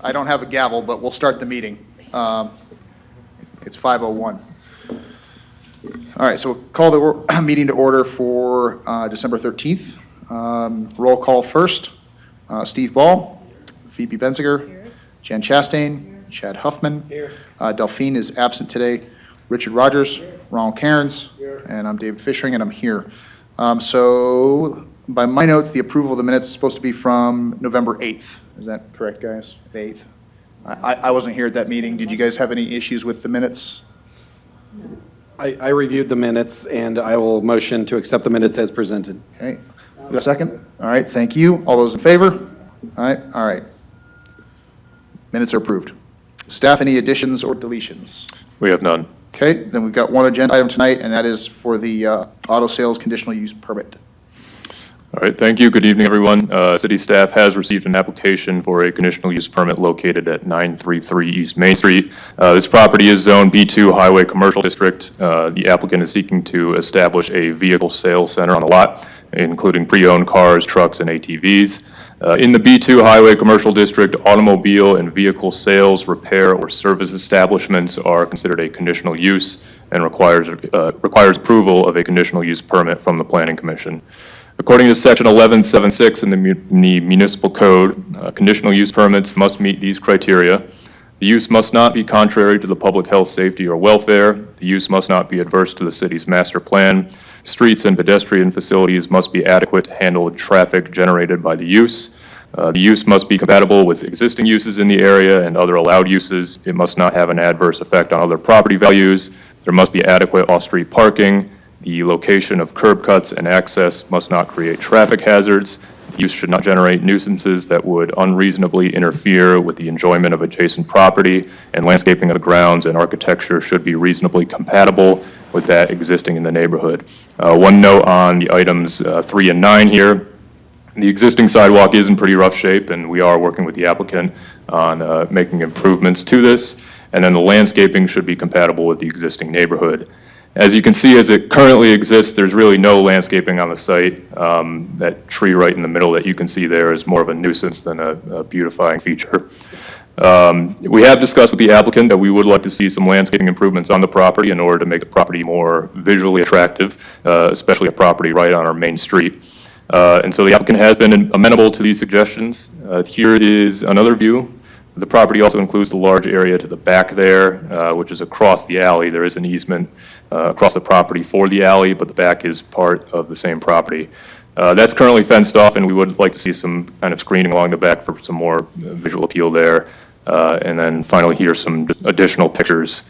I don't have a gavel, but we'll start the meeting. It's 5:01. All right, so we'll call the meeting to order for December 13th. Roll call first. Steve Ball, VP Benziger, Jan Chastain, Chad Huffman. Delphine is absent today. Richard Rogers, Ronald Cairns, and I'm David Fishering, and I'm here. So by my notes, the approval of the minutes is supposed to be from November 8th. Is that correct, guys? The 8th? I wasn't here at that meeting. Did you guys have any issues with the minutes? I reviewed the minutes, and I will motion to accept the minutes as presented. Okay. You got a second? All right, thank you. All those in favor? All right. Minutes are approved. Staff, any additions or deletions? We have none. Okay, then we've got one agenda item tonight, and that is for the auto sales conditional use permit. All right, thank you. Good evening, everyone. City staff has received an application for a conditional use permit located at 933 East Main Street. This property is zoned B2 Highway Commercial District. The applicant is seeking to establish a vehicle sales center on the lot, including pre-owned cars, trucks, and ATVs. In the B2 Highway Commercial District, automobile and vehicle sales, repair, or service establishments are considered a conditional use and requires approval of a conditional use permit from the Planning Commission. According to Section 1176 in the Municipal Code, conditional use permits must meet these criteria. The use must not be contrary to the public health, safety, or welfare. The use must not be adverse to the city's master plan. Streets and pedestrian facilities must be adequate to handle traffic generated by the use. The use must be compatible with existing uses in the area and other allowed uses. It must not have an adverse effect on other property values. There must be adequate off-street parking. The location of curb cuts and access must not create traffic hazards. The use should not generate nuisances that would unreasonably interfere with the enjoyment of adjacent property, and landscaping of the grounds and architecture should be reasonably compatible with that existing in the neighborhood. One note on the items 3 and 9 here. The existing sidewalk is in pretty rough shape, and we are working with the applicant on making improvements to this. And then the landscaping should be compatible with the existing neighborhood. As you can see, as it currently exists, there's really no landscaping on the site. That tree right in the middle that you can see there is more of a nuisance than a beautifying feature. We have discussed with the applicant that we would like to see some landscaping improvements on the property in order to make the property more visually attractive, especially a property right on our main street. And so the applicant has been amenable to these suggestions. Here is another view. The property also includes the large area to the back there, which is across the alley. There is an easement across the property for the alley, but the back is part of the same property. That's currently fenced off, and we would like to see some kind of screening along the back for some more visual appeal there. And then finally here, some additional pictures.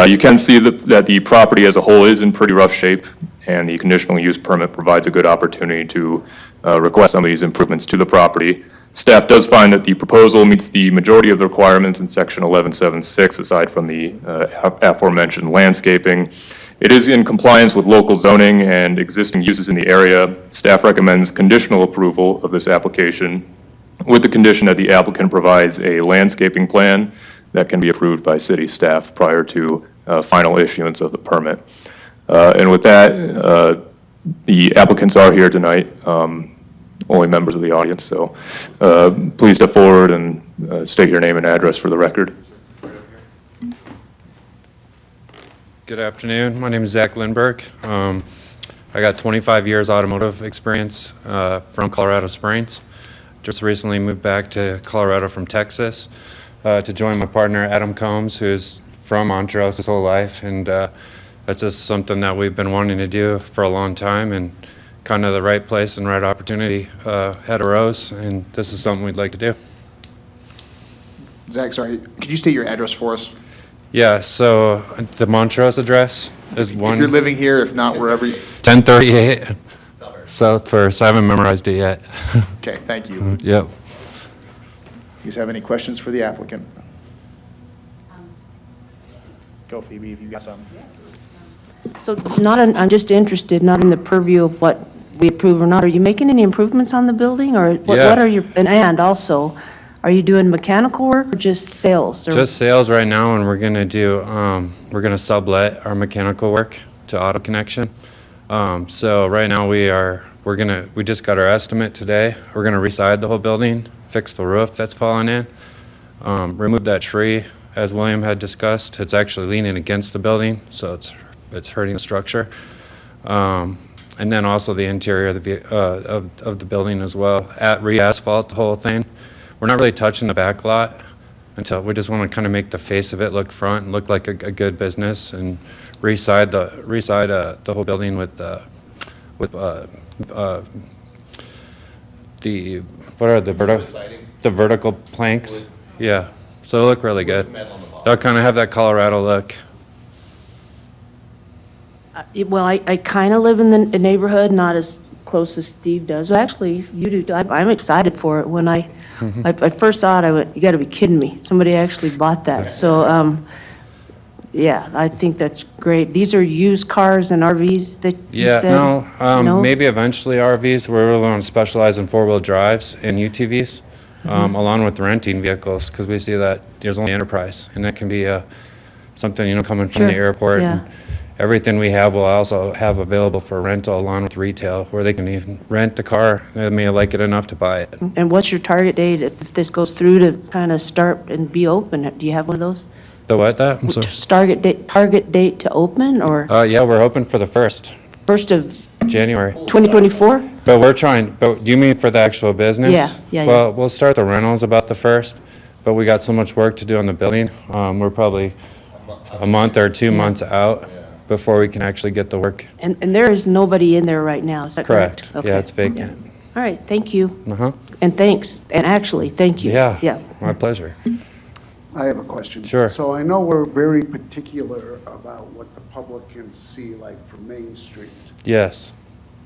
You can see that the property as a whole is in pretty rough shape, and the conditional use permit provides a good opportunity to request some of these improvements to the property. Staff does find that the proposal meets the majority of the requirements in Section 1176, aside from the aforementioned landscaping. It is in compliance with local zoning and existing uses in the area. Staff recommends conditional approval of this application with the condition that the applicant provides a landscaping plan that can be approved by city staff prior to final issuance of the permit. And with that, the applicants are here tonight. Only members of the audience, so please step forward and state your name and address for the record. Good afternoon. My name is Zach Lindberg. I got 25 years automotive experience from Colorado Springs. Just recently moved back to Colorado from Texas to join my partner Adam Combs, who's from Montrose his whole life, and that's just something that we've been wanting to do for a long time, and kind of the right place and right opportunity had arose, and this is something we'd like to do. Zach, sorry, could you state your address for us? Yeah, so the Montrose address is If you're living here, if not, wherever you... 1038 South First. I haven't memorized it yet. Okay, thank you. Yep. You guys have any questions for the applicant? Go, Phoebe, if you've got some. So I'm just interested, not in the purview of what we approve or not. Are you making any improvements on the building, or what are your, and also, are you doing mechanical work or just sales? Or? Just sales right now, and we're gonna do, we're gonna sublet our mechanical work to Auto Connection. So right now we just got our estimate today. We're gonna reside the whole building, fix the roof that's falling in. remove that tree, as William had discussed. It's actually leaning against the building, so it's hurting the structure. And then also the interior of the building as well. Re-asphalt the whole thing. We're not really touching the back lot until, we just want to kind of make the face of it look front and look like a good business, and re-side the whole building with the, what are the vertical planks? Yeah, so it'll look really good. They'll kind of have that Colorado look. Well, I kind of live in the neighborhood, not as close as Steve does. Well, actually, you do. I'm excited for it. When I first saw it, I went, you got to be kidding me. Somebody actually bought that. So, yeah, I think that's great. These are used cars and RVs that you Yeah, said? no, maybe eventually RVs. We're really going to specialize in four-wheel drives and UTVs, along with renting vehicles, because we see that there's only enterprise, and that can be something, coming from the Sure, airport. yeah. And everything we have will also have available for rental along with retail, where they can even rent the car. They may like it enough to buy it. And what's your target date if this goes through to kind of start and be open? Do you have one of those? The what, that? I'm sorry. Target date to open, or Yeah, we're hoping for the 1st, 1st of January. 2024? But do you mean for the actual business? Yeah. Well, we'll start the rentals about the 1st, but we got so much work to do on the building. We're probably a month or 2 months out before we can actually get the work. And there is nobody in there right now, is that correct? Correct. Yeah, it's vacant. All right, thank you. Uh-huh. And thanks, and actually, thank you. Yeah. Yeah. My pleasure. I have a question. Sure. So I know we're very particular about what the public can see, like from Main Street. Yes.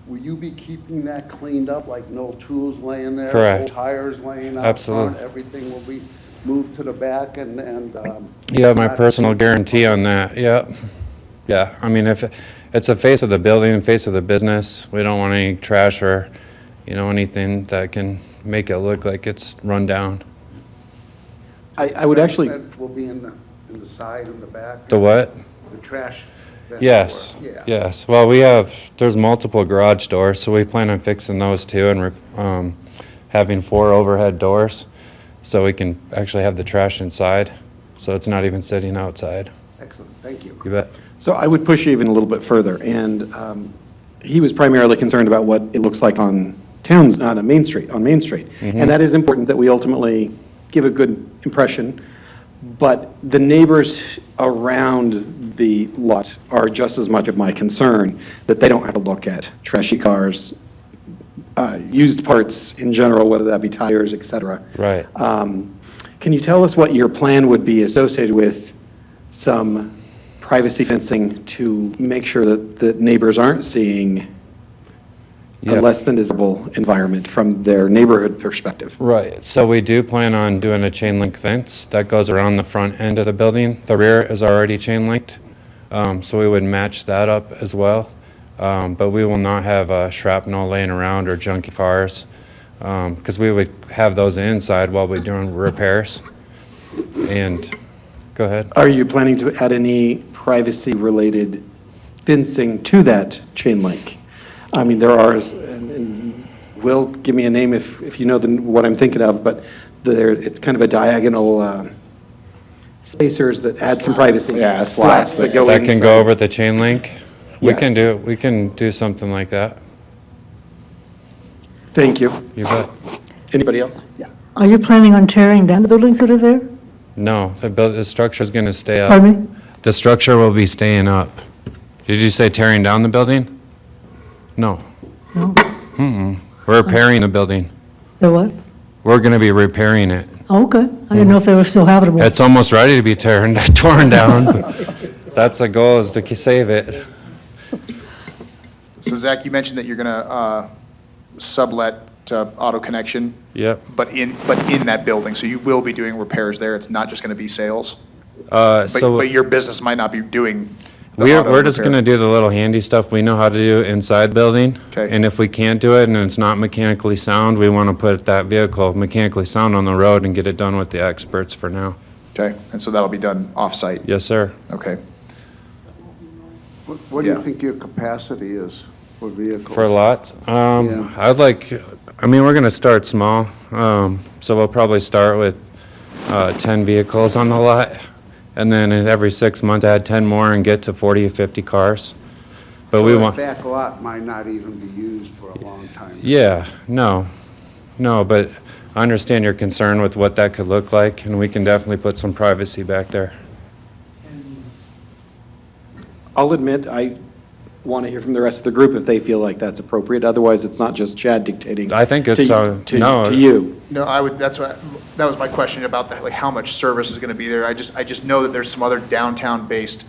Will you be keeping that cleaned up, like no tools laying there? Correct. No tires laying out Absolutely. front? Everything will be moved to the back and. You have my not- personal guarantee on that, yeah. Yeah, I mean, if it's the face of the building, face of the business, we don't want any trash or, anything that can make it look like it's run down. I would actually, That will be in the side and the back? The what? The trash. bin Yes, door. Yeah. yes. Well, there's multiple garage doors, so we plan on fixing those too, and having 4 overhead doors, so we can actually have the trash inside, so it's not even sitting outside. Excellent, thank you. You bet. so I would push you even a little bit further, and he was primarily concerned about what it looks like on Main Street. And that is important, that we ultimately give a good impression, but the neighbors around the lot are just as much of my concern, that they don't have to look at trashy cars, used parts in general, whether that be tires, et cetera. Right. Can you tell us what your plan would be associated with some privacy fencing to make sure that the neighbors aren't seeing a Yeah. less than desirable environment from their neighborhood perspective? Right, so we do plan on doing a chain link fence that goes around the front end of the building. The rear is already chain linked, so we would match that up as well. But we will not have shrapnel laying around or junky cars, because we would have those inside while we're doing repairs. And, go ahead. Are you planning to add any privacy-related fencing to that chain link? I mean, there are, and Will, give me a name if you know what I'm thinking of, but it's kind of a diagonal spacers that add some privacy. Yeah, Slats that go That can inside. go over the chain link? We can Yes. we can do something like that. Thank you. You bet. Anybody else? Are you planning on tearing down the buildings that are there? No, the structure's gonna stay up. Pardon me? The structure will be staying up. Did you say tearing down the building? No. No? We're repairing the building. The what? We're gonna be repairing it. Oh, okay. I didn't know if they were still habitable. It's almost ready to be torn down. That's the goal, is to save it. So Zach, you mentioned that you're going to sublet to Auto Connection, Yep. but in that building, so you will be doing repairs there, it's not just going to be sales? So But your business might not be doing the auto we're just repair. gonna do the little handy stuff we know how to do inside the building. Okay. And if we can't do it and it's not mechanically sound, we wanna put that vehicle mechanically sound on the road and get it done with the experts for now. Okay, and so that'll be done off-site? Yes, sir. Okay. What do you Yeah. think your capacity is for vehicles? For lots, Yeah. we're gonna start small, so we'll probably start with 10 vehicles on the lot. And then every 6 months, add 10 more and get to 40 or 50 cars. But we So want, that back lot might not even be used for a long time. yeah, no, but I understand your concern with what that could look like, and we can definitely put some privacy back there. I'll admit, I want to hear from the rest of the group if they feel like that's appropriate. Otherwise, it's not just Chad dictating. I think it's, to no. To you. No, that was my question about like how much service is gonna be there. I just know that there's some other downtown-based,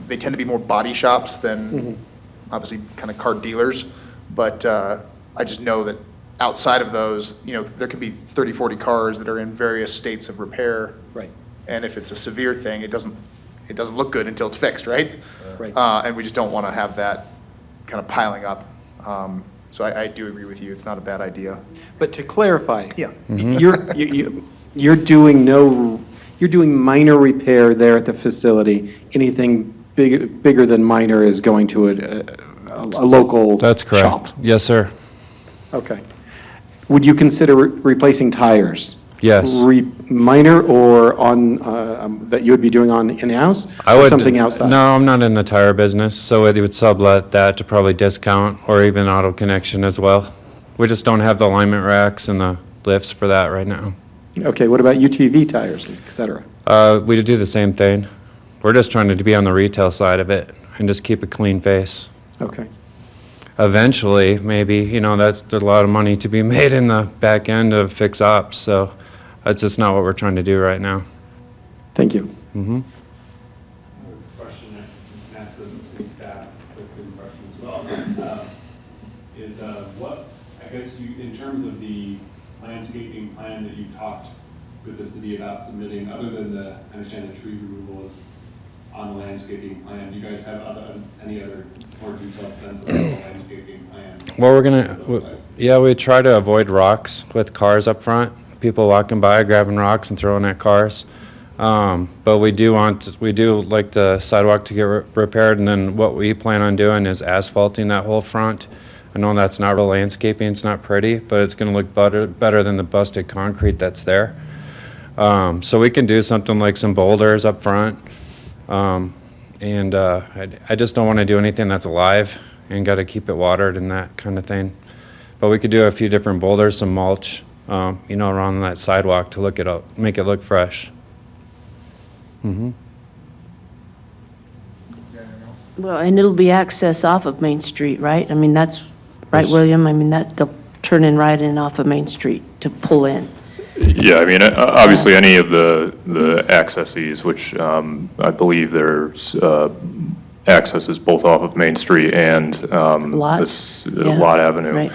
they tend to be more body shops than, obviously, kind of car dealers. But I just know that outside of those, there can be 30, 40 cars that are in various states of repair. Right. And if it's a severe thing, it doesn't look good until it's fixed, right? Right. And we just don't want to have that kind of piling up. So I do agree with you, it's not a bad idea. But to clarify. Yeah. You're doing minor repair there at the facility. Anything bigger than minor is going to a local That's correct. shop. Yes, sir. Okay. Would you consider replacing tires? Yes. Minor or that you would be doing in-house? I or would. something outside? No, I'm not in the tire business, so it would sublet that to probably Discount or even Auto Connection as well. We just don't have the alignment racks and the lifts for that right now. Okay, what about UTV tires, et cetera? We do the same thing. We're just trying to be on the retail side of it and just keep a clean face. Okay. Eventually, maybe, there's a lot of money to be made in the back end of fix ops, so that's just not what we're trying to do right now. Thank you. Question I can ask the city staff, that's a good question as well, is what, I guess you, in terms of the landscaping plan that you talked with the city about submitting, other than I understand the tree removal is on the landscaping plan, do you guys have any other more detailed sense of the landscaping plan? Well, we try to avoid rocks with cars up front, people walking by, grabbing rocks and throwing at cars. But we do like the sidewalk to get repaired, and then what we plan on doing is asphalting that whole front. I know that's not real landscaping, it's not pretty, but it's gonna look better than the busted concrete that's there. So we can do something like some boulders up front. I just don't want to do anything that's alive and got to keep it watered and that kind of thing. But we could do a few different boulders, some mulch, around that sidewalk to make it look fresh. Well, and it'll be access off of Main Street, right? I mean, that's, right, Yes. William? I mean, they'll turn in right in off of Main Street to pull in. Yeah, I mean, obviously, any of the accesses, which I believe there's accesses both off of Main Street and Lots, yeah, Lot Avenue. right.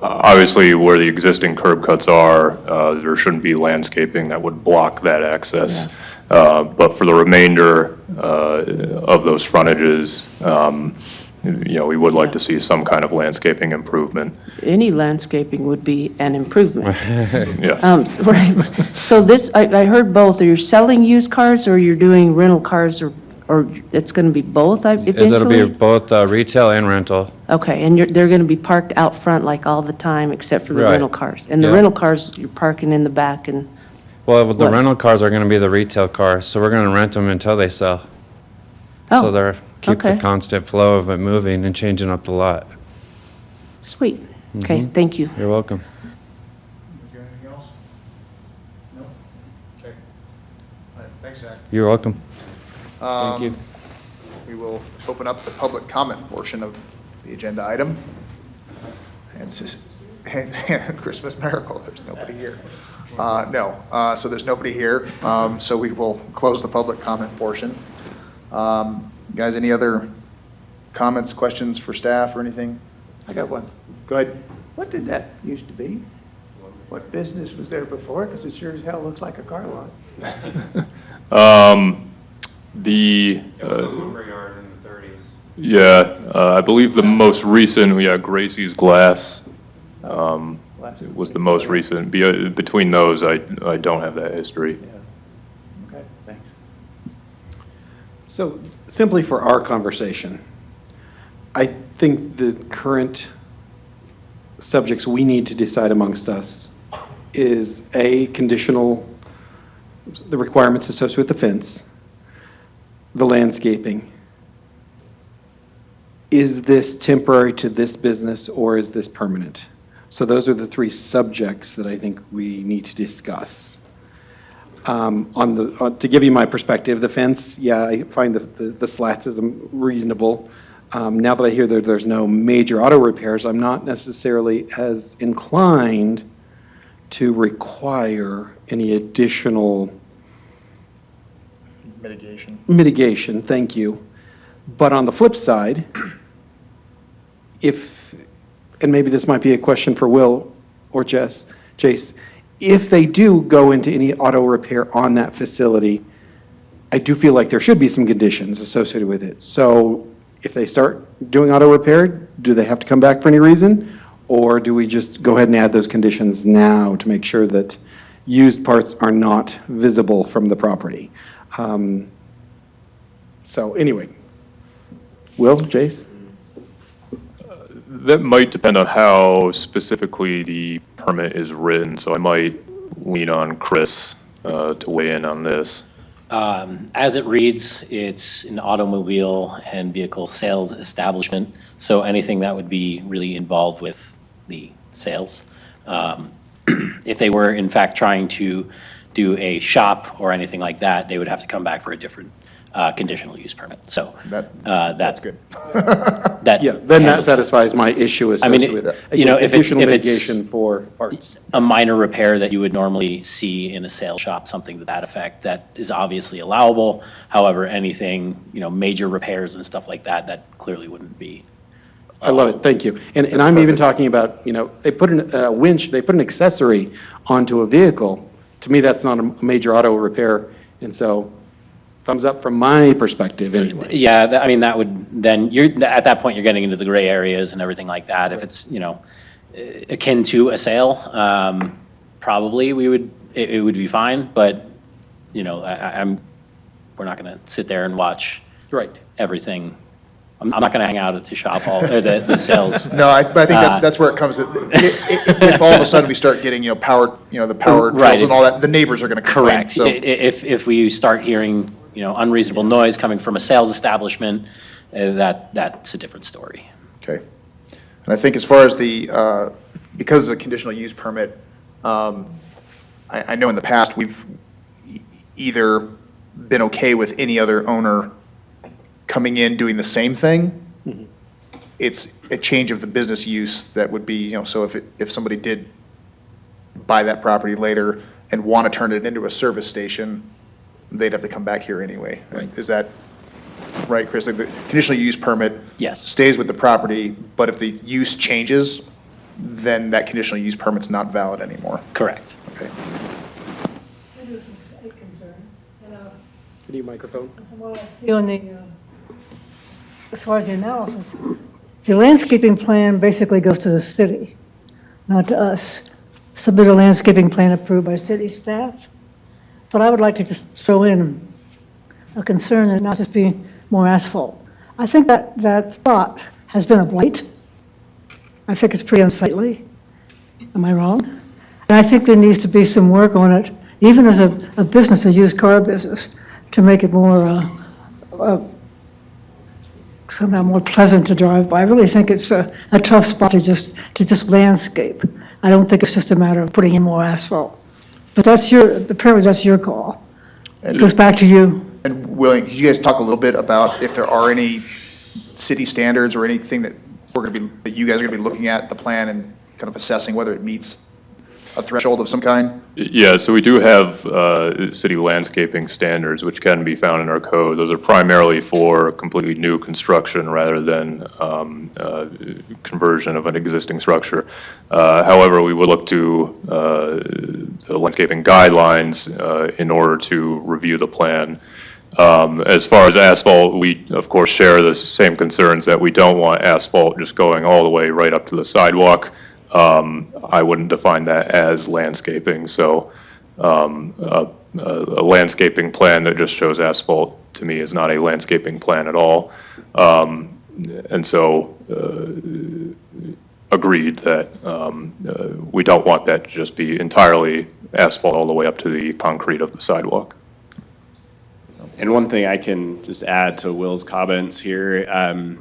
Obviously, where the existing curb cuts are, there shouldn't be landscaping that would block that access. But for the remainder of those frontages, we would like to see some kind of landscaping improvement. Any landscaping would be an improvement. Yes. Right. So this, I heard both. Are you selling used cars or you're doing rental cars or it's going to be both eventually? It'll be both retail and rental. Okay, and they're going to be parked out front like all the time except for the Right. rental cars? And the Yeah. rental cars, you're parking in the back and, Well, the What? rental cars are going to be the retail cars, so we're going to rent them until they sell. Oh, So keep the okay. constant flow of it moving and changing up the lot. sweet. Okay, thank you. You're welcome. Is there anything else? No? Okay. All right, thanks, Zach. You're welcome. Thank you. We will open up the public comment portion of the agenda item. And Christmas miracle, there's nobody here. No, so there's nobody here, so we will close the public comment portion. Guys, any other comments, questions for staff or anything? I got one. Go ahead. What did that used to be? What business was there before? Because it sure as hell looks like a car lot. The, It was a lumberyard in the 30s. yeah, I believe the most recent, Gracie's Glass was the most recent. Between those, I don't have that history. Okay, thanks. So simply for our conversation, I think the current subjects we need to decide amongst us is conditional, the requirements associated with the fence, the landscaping. Is this temporary to this business or is this permanent? So those are the three subjects that I think we need to discuss. To give you my perspective, the fence, yeah, I find the slats is reasonable. Now that I hear that there's no major auto repairs, I'm not necessarily as inclined to require any additional mitigation, thank you. But on the flip side, and maybe this might be a question for Will or Jace, if they do go into any auto repair on that facility, I do feel like there should be some conditions associated with it. So if they start doing auto repair, do they have to come back for any reason? Or do we just go ahead and add those conditions now to make sure that used parts are not visible from the property? So anyway, Will, Jace? That might depend on how specifically the permit is written, so I might lean on Chris to weigh in on this. As it reads, it's an automobile and vehicle sales establishment, so anything that would be really involved with the sales. If they were in fact trying to do a shop or anything like that, they would have to come back for a different conditional use permit. So That's good. that Yeah, then that satisfies my issue associated with you know, if it's additional mitigation for parts. a minor repair that you would normally see in a sales shop, something to that effect, that is obviously allowable. However, anything, major repairs and stuff like that, that clearly wouldn't be. I love it, thank you. And I'm even talking about, they put a winch, they put an accessory onto a vehicle. To me, that's not a major auto repair, and so thumbs up from my perspective anyway. Yeah, that would, then at that point, you're getting into the gray areas and everything like that. If it's, akin to a sale, probably it would be fine, but, we're not gonna sit there and watch Right. everything. I'm not gonna hang out at the shop or the sales. No, but I think that's where it comes, if all of a sudden we start getting, the power Right. drills and all that, the neighbors are gonna complain. Correct. So, If we start hearing, unreasonable noise coming from a sales establishment, that's a different story. okay. And I think as far as because it's a conditional use permit, I know in the past, we've either been okay with any other owner coming in, doing the same thing. It's a change of the business use that would be, so if somebody did buy that property later and want to turn it into a service station, they'd have to come back here anyway. Is that right, Chris? Like the conditional use permit Yes. stays with the property, but if the use changes, then that conditional use permit's not valid anymore. Correct. Okay. Need a microphone? As far as the analysis, the landscaping plan basically goes to the city, not to us. Submit a landscaping plan approved by city staff. But I would like to just throw in a concern that not just be more asphalt. I think that spot has been a blight. I think it's pretty unsightly. Am I wrong? And I think there needs to be some work on it, even as a business, a used car business, to make it more, somehow more pleasant to drive by. I really think it's a tough spot to just landscape. I don't think it's just a matter of putting in more asphalt. But apparently that's your call. It goes back to you. And William, could you guys talk a little bit about if there are any city standards or anything that that you guys are gonna be looking at the plan and kind of assessing whether it meets a threshold of some kind? Yeah, so we do have city landscaping standards, which can be found in our code. Those are primarily for completely new construction rather than conversion of an existing structure. However, we would look to the landscaping guidelines in order to review the plan. As far as asphalt, we, of course, share the same concerns that we don't want asphalt just going all the way right up to the sidewalk. I wouldn't define that as landscaping, so a landscaping plan that just shows asphalt, to me, is not a landscaping plan at all. And so agreed that we don't want that to just be entirely asphalt all the way up to the concrete of the sidewalk. And one thing I can just add to Will's comments here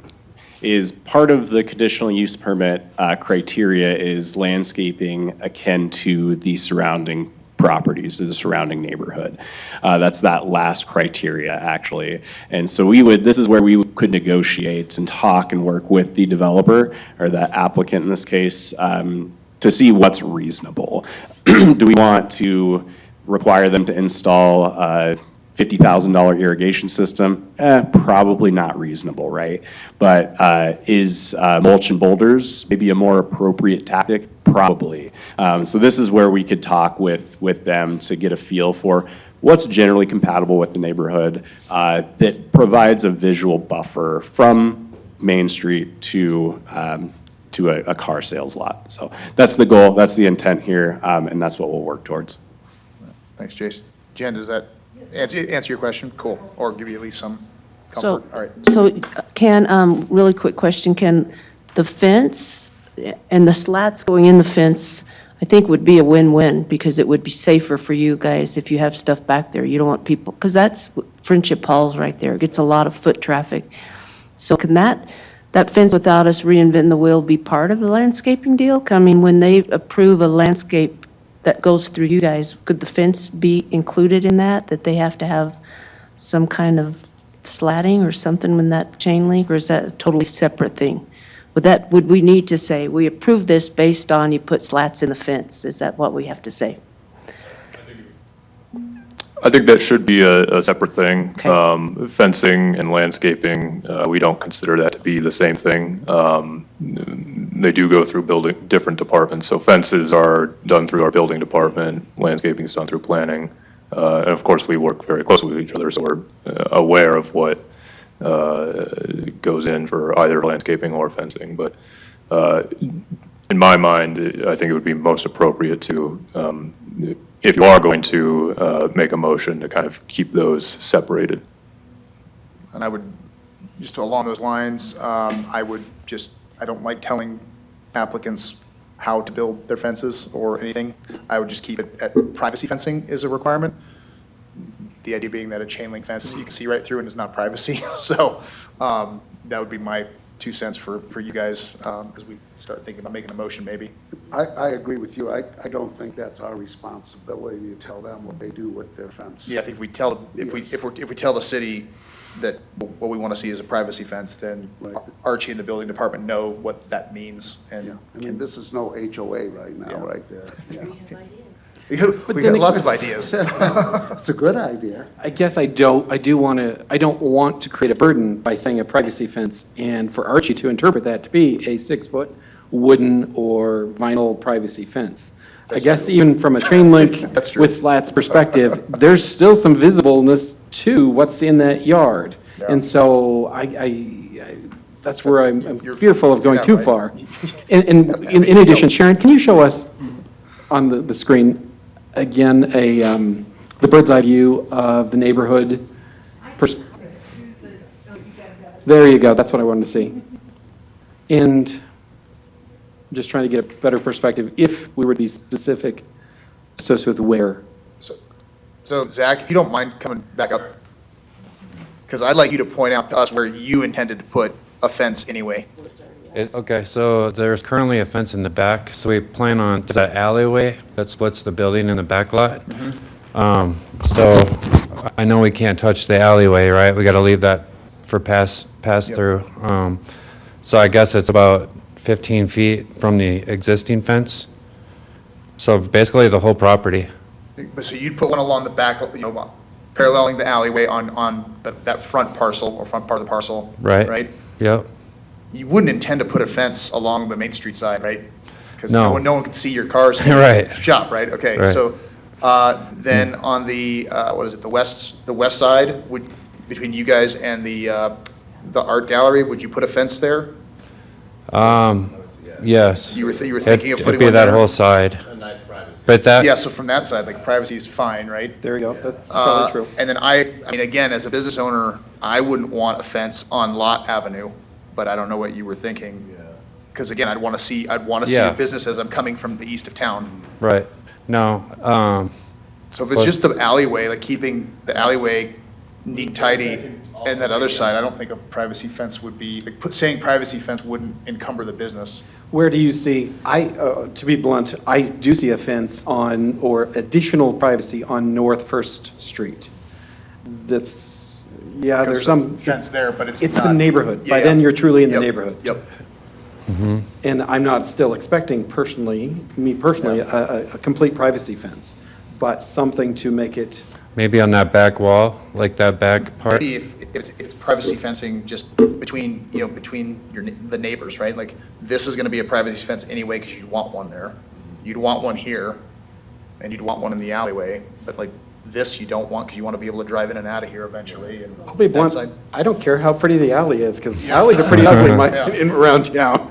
is part of the conditional use permit criteria is landscaping akin to the surrounding properties, to the surrounding neighborhood. That's that last criteria, actually. And so this is where we could negotiate and talk and work with the developer, or the applicant in this case, to see what's reasonable. Do we want to require them to install a $50,000 irrigation system? Probably not reasonable, right? But is mulch and boulders maybe a more appropriate tactic? Probably. So this is where we could talk with them to get a feel for what's generally compatible with the neighborhood that provides a visual buffer from Main Street to a car sales lot. So that's the goal, that's the intent here, and that's what we'll work towards. Thanks, Jason. Jen, does that answer your question? Cool. Or give you at least some So, comfort? All right. so really quick question, can the fence and the slats going in the fence, I think would be a win-win, because it would be safer for you guys if you have stuff back there. You don't want people, because that's Friendship Hall's right there. It gets a lot of foot traffic. So can that fence, without us reinventing the wheel, be part of the landscaping deal? I mean, when they approve a landscape that goes through you guys, could the fence be included in that they have to have some kind of slatting or something when that chain link, or is that a totally separate thing? Would we need to say, we approve this based on you put slats in the fence? Is that what we have to say? I think that should be a separate thing. Okay. Fencing and landscaping, we don't consider that to be the same thing. They do go through different departments. So fences are done through our building department, landscaping is done through planning. And of course, we work very closely with each other, so we're aware of what goes in for either landscaping or fencing. But in my mind, I think it would be most appropriate to, if you are going to make a motion, to kind of keep those separated. And I would, just along those lines, I don't like telling applicants how to build their fences or anything. I would just keep it at privacy fencing is a requirement. The idea being that a chain link fence, you can see right through and is not privacy. So that would be my 2 cents for you guys as we start thinking about making a motion maybe. I agree with you. I don't think that's our responsibility to tell them what they do with their fence. Yeah, I think if we tell the city that what we want to see is a privacy fence, then Right. Archie and the building department know what that means. And Yeah, I mean, this is no HOA right now, Yeah. right there. Yeah. we got lots of ideas. It's a good idea. I guess I don't want to create a burden by saying a privacy fence, and for Archie to interpret that to be a 6-foot wooden or vinyl privacy fence. I guess even from a chain link That's true. with slats perspective, there's still some visibleness to what's in that yard. Yeah. And so that's where I'm fearful of going Yeah, too right. far. And in addition, Sharon, can you show us on the screen again, the bird's eye view of the neighborhood? There you go, that's what I wanted to see. And I'm just trying to get a better perspective, if we were to be specific, associated with where. So Zach, if you don't mind coming back up, because I'd like you to point out to us where you intended to put a fence anyway. Okay, so there's currently a fence in the back, so we plan on, there's that alleyway that splits the building in the back lot. So I know we can't touch the alleyway, right? We gotta leave that for pass-through. So I guess it's about 15 feet from the existing fence. So basically the whole property. So you'd put one along the back, paralleling the alleyway on that front parcel or front part of the parcel. Right. Right? Yep. You wouldn't intend to put a fence along the Main Street side, right? Because No. no one can see your cars. Right. Shop, right? Okay, Right. so then on the, the west side, between you guys and the art gallery, would you put a fence there? Yes. You were thinking of It'd putting be one that there? whole side. But that. Yeah, so from that side, like privacy is fine, right? There you go, that's probably true. And then I mean, again, as a business owner, I wouldn't want a fence on Lot Avenue, but I don't know what you were thinking. because again, I'd want to see Yeah. a business as I'm coming from the east of town. Right. No, So if it's just the alleyway, like keeping the alleyway neat and tidy, and that other side, I don't think a privacy fence would be, like, saying privacy fence wouldn't encumber the business. Where do you see, to be blunt, I do see a fence on, or additional privacy on North First Street. That's, yeah, Because there's some. fence there, but it's It's the not- neighborhood. By Yeah, then, yeah. you're truly in the Yep, neighborhood. Yep. And I'm not still expecting personally, a complete privacy fence, but something to make it, maybe on that back wall, like that back part. Maybe if it's privacy fencing just between, between the neighbors, right? Like, this is gonna be a privacy fence anyway, because you'd want one there. You'd want one here, and you'd want one in the alleyway, but like, this you don't want, because you want to be able to drive in and out of here eventually, and I'll be that blunt, side. I don't care how pretty the alley is, because alleys are pretty ugly around town.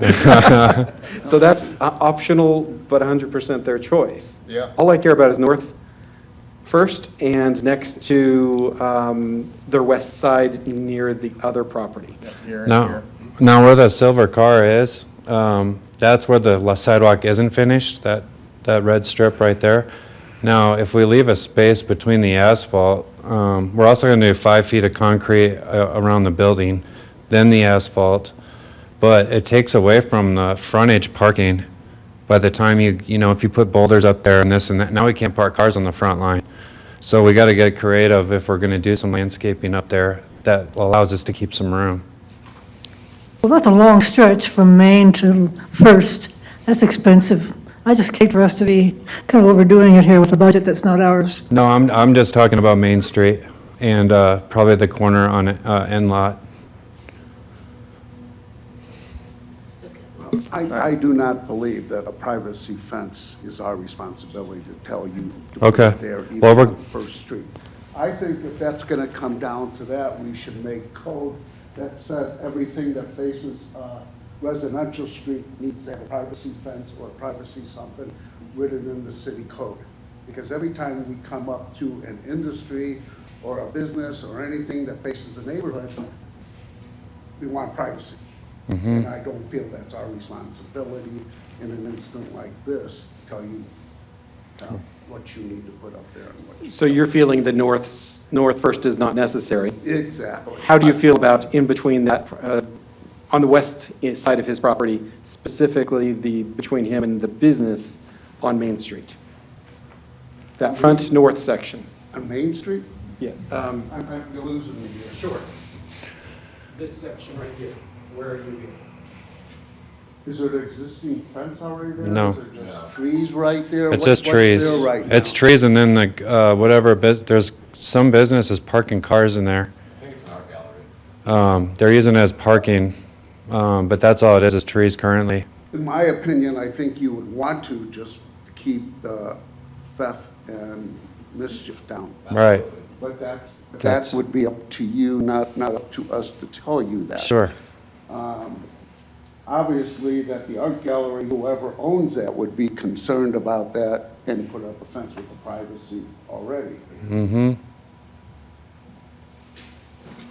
So that's optional, but 100% their choice. Yeah. All I care about is North First and next to the west side near the other property. Here and Now, here. now where the silver car is, that's where the sidewalk isn't finished, that red strip right there. Now, if we leave a space between the asphalt, we're also going to do 5 feet of concrete around the building, then the asphalt, but it takes away from the frontage parking. By the time if you put boulders up there and this and that, now we can't park cars on the front line. So we got to get creative if we're going to do some landscaping up there that allows us to keep some room. Well, that's a long stretch from Main to First. That's expensive. I just hate for us to be kind of overdoing it here with a budget that's not ours. No, I'm just talking about Main Street and probably the corner on end lot. I do not believe that a privacy fence is our responsibility to tell you to put Okay. it there, even Well, on First Street. I think if that's gonna come down to that, we should make code that says everything that faces residential street needs to have a privacy fence or privacy something written in the city code. Because every time we come up to an industry or a business or anything that faces a neighborhood, we want privacy. And I don't feel that's our responsibility in an instant like this, to tell you what you need to put up there and what you. So you're feeling the North First is not necessary. Exactly. How do you feel about in between that, on the west side of his property, specifically between him and the business on Main Street? That front north section. On Main Street? Yeah. You're losing me here. Sure. This section right here, where are you? Is there an existing fence already there? No. Is there just trees right there? It's just trees. What's there right now? It's trees and then there's some businesses parking cars in there. I think it's an art gallery. They're using it as parking, but that's all it is trees currently. In my opinion, I think you would want to just keep the theft and mischief down. Right, But that That's- would be up to you, not up to us to tell you that. sure. Obviously, that the art gallery, whoever owns that, would be concerned about that and put up a fence with the privacy already. Mm-hmm.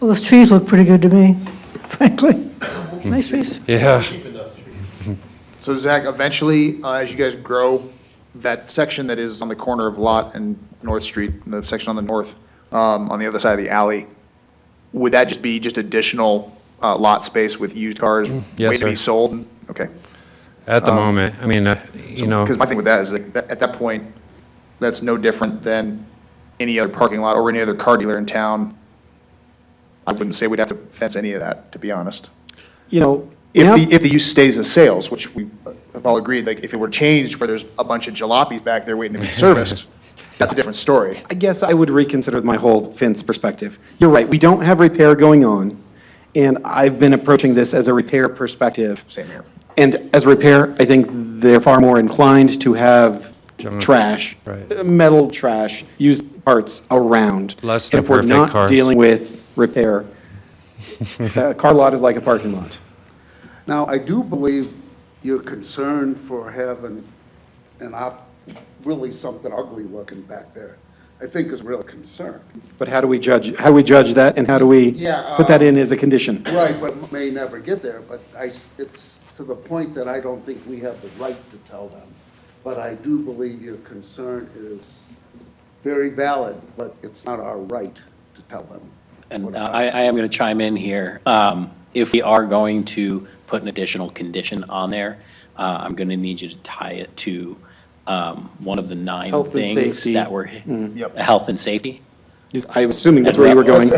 Well, those trees look pretty good to me, frankly. Nice trees. Yeah. So Zach, eventually, as you guys grow, that section that is on the corner of Lot and North Street, the section on the north, on the other side of the alley, would that just be additional lot space with used cars Yes, waiting to be sir. sold? Okay. At the moment, I mean, Because my thing with that is, like, at that point, that's no different than any other parking lot or any other car dealer in town. I wouldn't say we'd have to fence any of that, to be honest. You know. If the use stays as sales, which we have all agreed, like, if it were changed where there's a bunch of jalopies back there waiting to be serviced, that's a different story. I guess I would reconsider my whole fence perspective. You're right, we don't have repair going on, and I've been approaching this as a repair perspective. Same here. And as repair, I think they're far more inclined to have Junk. trash, Right. metal trash, used parts around. Less than And if we're perfect not cars. dealing with repair, a car lot is like a parking lot. Now, I do believe you're concerned for having really something ugly looking back there. I think is a real concern. But how do we judge that, and how do we Yeah, put that in as a condition? Right, but may never get there, but it's to the point that I don't think we have the right to tell them. But I do believe your concern is very valid, but it's not our right to tell them. And I am going to chime in here. If we are going to put an additional condition on there, I'm going to need you to tie it to one of the 9 Health and things safety. that were, Yep. health and safety. I was assuming that's where you were going.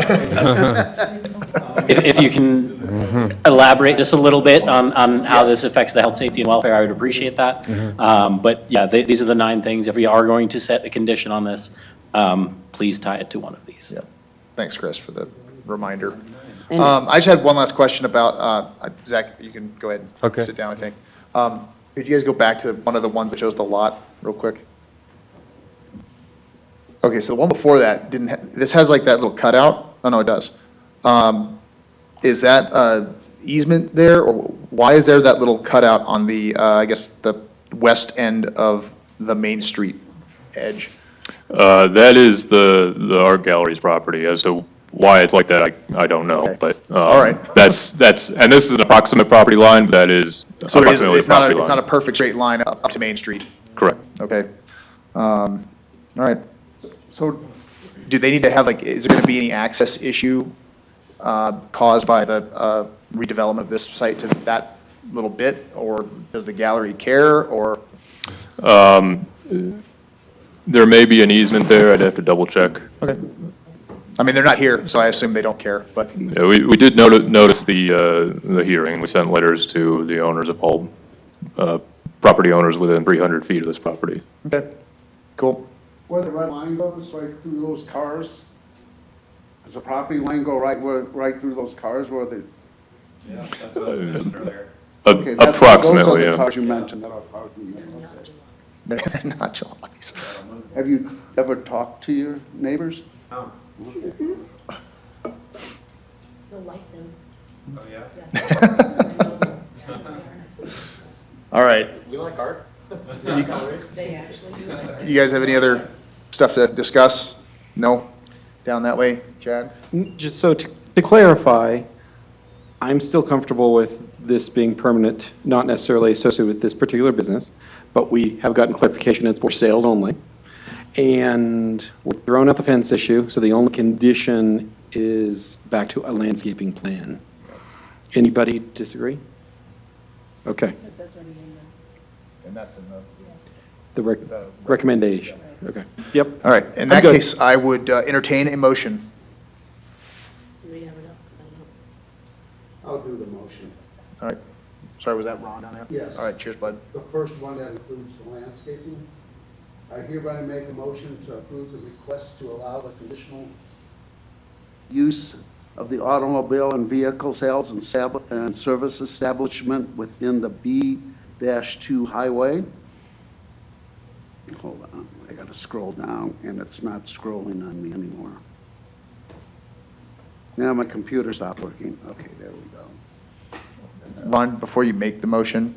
If you can elaborate just a little bit on how this affects the health, safety, and welfare, I would appreciate that. But yeah, these are the 9 things. If we are going to set a condition on this, please tie it to one of these. Yep. Thanks, Chris, for the reminder. And- I just had one last question about, Zach, you can go ahead and Okay. sit down, I think. Could you guys go back to one of the ones that shows the lot real quick? Okay, so the one before that didn't, this has like that little cutout? Oh, no, it does. Is that easement there, or why is there that little cutout on the, I guess, the west end of the Main Street edge? That is the art gallery's property. As to why it's like that, I don't know, Okay. but. All right. That's, and this is an approximate property line, but that is So there is, approximately it's the not, property it's not a line. perfect straight line up to Main Street? Correct. Okay. All right. So do they need to have, like, is there going to be any access issue caused by the redevelopment of this site to that little bit? Or does the gallery care, or? There may be an easement there. I'd have to double check. Okay. I mean, they're not here, so I assume they don't care, but, Yeah, we did notice the hearing. We sent letters to the owners of all property owners within 300 feet of this property. okay, cool. Where the red line goes, right through those cars, does the property line go right through those cars where the? Yeah, that's what I was mentioning earlier. Okay, that's- Approximately, Those are the yeah. cars you mentioned that are parking there. Okay. They're not July's. Have you ever talked to your neighbors? Oh, You'll like them. oh, yeah? All right. We like art. They actually do. You guys have any other stuff to discuss? No? Down that way, Chad? Just so to clarify, I'm still comfortable with this being permanent, not necessarily associated with this particular business, but we have gotten clarification it's for sales only. And we're throwing out the fence issue, so the only condition is back to a landscaping plan. Anybody disagree? Okay. And that's in the. The recommendation, okay. Yep. All right, in I'm that good. case, I would entertain a motion. I'll do the motion. All right. Sorry, was that Ron down there? Yes. All right, cheers, bud. The first one that includes the landscaping. I hereby make a motion to approve the request to allow the conditional use of the automobile and vehicle sales and service establishment within the B-2 highway. Hold on, I gotta scroll down, and it's not scrolling on me anymore. Now my computer stopped working. Okay, there we go. Ron, before you make the motion,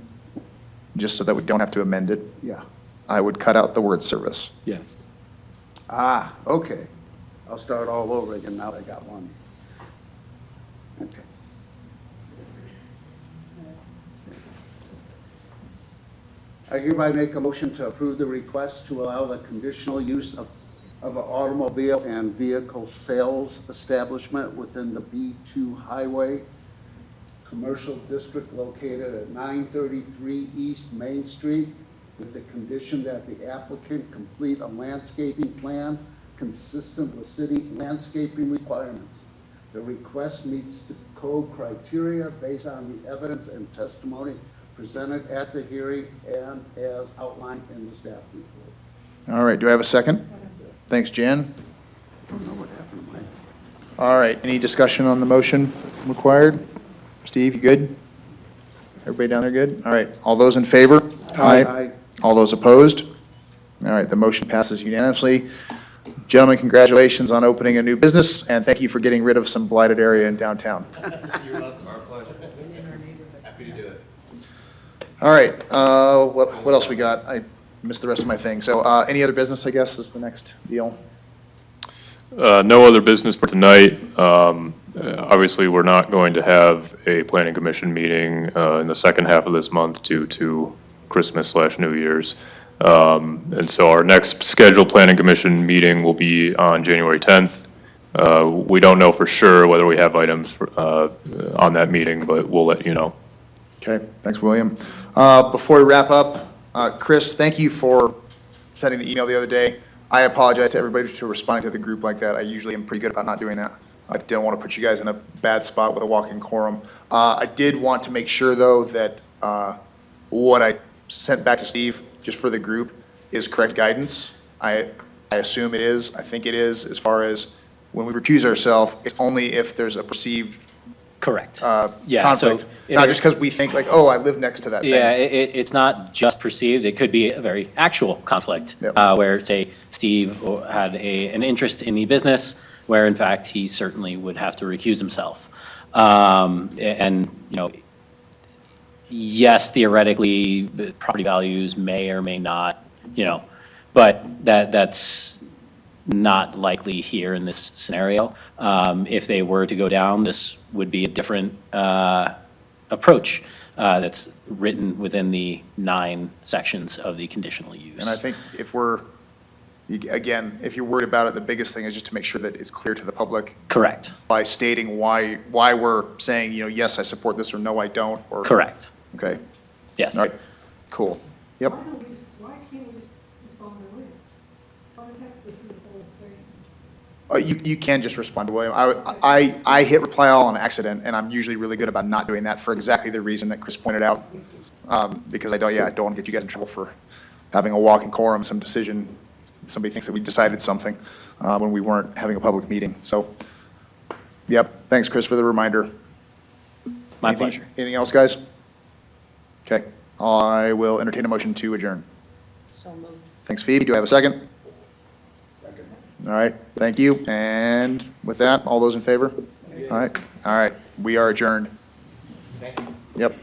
just so that we don't have to amend it, Yeah. I would cut out the word service. Yes. Ah, okay. I'll start all over again now that I got one. Okay. I hereby make a motion to approve the request to allow the conditional use of an automobile and vehicle sales establishment within the B2 Highway Commercial District located at 933 East Main Street, with the condition that the applicant complete a landscaping plan consistent with city landscaping requirements. The request meets the code criteria based on the evidence and testimony presented at the hearing and as outlined in the staff report. All right, do I have a second? Thanks, Jan. I don't know what happened to mine. All right, any discussion on the motion required? Steve, you good? Everybody down there good? All right, all those in favor? Aye. All those opposed? All right, the motion passes unanimously. Gentlemen, congratulations on opening a new business, and thank you for getting rid of some blighted area in downtown. You're welcome, our pleasure. Happy to do it. All right, what else we got? I missed the rest of my thing. So, any other business, I guess, is the next deal? No other business for tonight. obviously, we're not going to have a planning commission meeting in the second half of this month due to Christmas/New Year's. And so our next scheduled planning commission meeting will be on January 10th. We don't know for sure whether we have items on that meeting, but we'll let you know. Okay, thanks, William. Before we wrap up, Chris, thank you for sending the email the other day. I apologize to everybody for responding to the group like that. I usually am pretty good about not doing that. I didn't want to put you guys in a bad spot with a walking quorum. I did want to make sure, though, that what I sent back to Steve, just for the group, is correct guidance. I assume it is. I think it is, as far as when we recuse ourselves, it's only if there's a perceived Correct. conflict. So Not just because we think like, oh, I live next to that thing. Yeah, it's not just perceived, it could be a very actual conflict, Yep. where, say, Steve had an interest in the business, where in fact he certainly would have to recuse himself. And, yes, theoretically, the property values may or may not, but that's not likely here in this scenario. If they were to go down, this would be a different approach that's written within the 9 sections of the conditional use. And I think if you're worried about it, the biggest thing is just to make sure that it's clear to the public Correct. by stating why we're saying, yes, I support this, or no, I don't, or. Correct. Okay, Yes. all right, cool. Yep. Why can't we just respond to William? Why do we have to go through the whole thing? You can just respond to William. I hit reply all on accident, and I'm usually really good about not doing that for exactly the reason that Chris pointed out. Because I don't want to get you guys in trouble for having a walking quorum, some decision, somebody thinks that we decided something when we weren't having a public meeting. So, yep, thanks, Chris, for the reminder. My Anything- pleasure. Anything else, guys? Okay, I will entertain a motion to adjourn. So moved. Thanks, Phoebe. Do I have a second? Second. All right, thank you. And with that, all those in favor? All right, we are adjourned. Thank you. Yep.